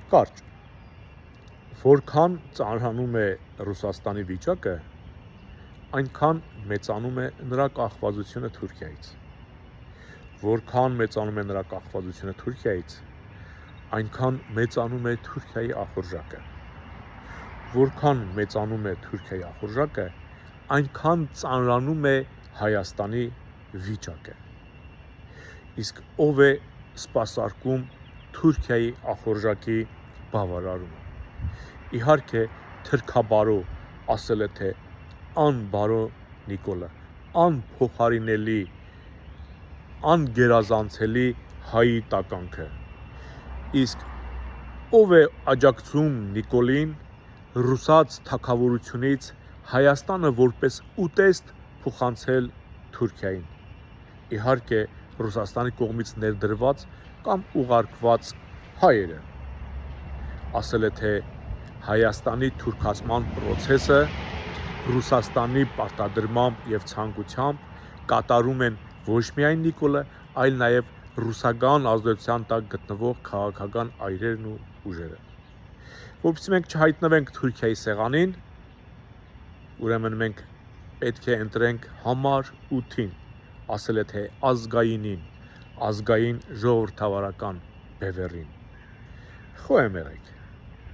Կարճ, որքան ծանրանում է Ռուսաստանի վիճակը, այնքան մեծանում է նրա կախվածությունը Թուրքիայից։ Որքան մեծանում է նրա կախվածությունը Թուրքիայից, այնքան մեծանում է Թուրքիայի ախորժակը։ Որքան մեծանում է Թուրքիայի ախորժակը, այնքան ծանրանում է Հայաստանի վիճակը։ Իսկ ով է սպասարկում Թուրքիայի ախորժակի բավարարումը։ Իհարկե, թրքաբարո ասել է, թե անբարո Նիկոլը, անփոխարինելի, անգերազանցելի հայի տականքը։ Իսկ ով է աջակցում Նիկոլին ռուսաց թագավորությունից Հայաստանը որպես ուտեստ փոխանցել Թուրքիային։ Իհարկե, Ռուսաստանի կողմից ներդրված կամ ուղարկված հայերը։ Ասել է, թե Հայաստանի թուրքացման պրոցեսը Ռուսաստանի պարտադրմամբ և ցանկությամբ կատարում են ոչ միայն Նիկոլը, այլ նաև ռուսական ազդեցության տակ գտնվող քաղաքական այրերն ու ուժերը։ Որպեսզի մենք չհայտնվենք Թուրքիայի սեղանին, ուրեմն մենք պետք է ընտրենք համար 8-ին, ասել է, թե ազգայինին, ազգային ժողովրդավարական բևեռին։ Խոհեմ եղեք։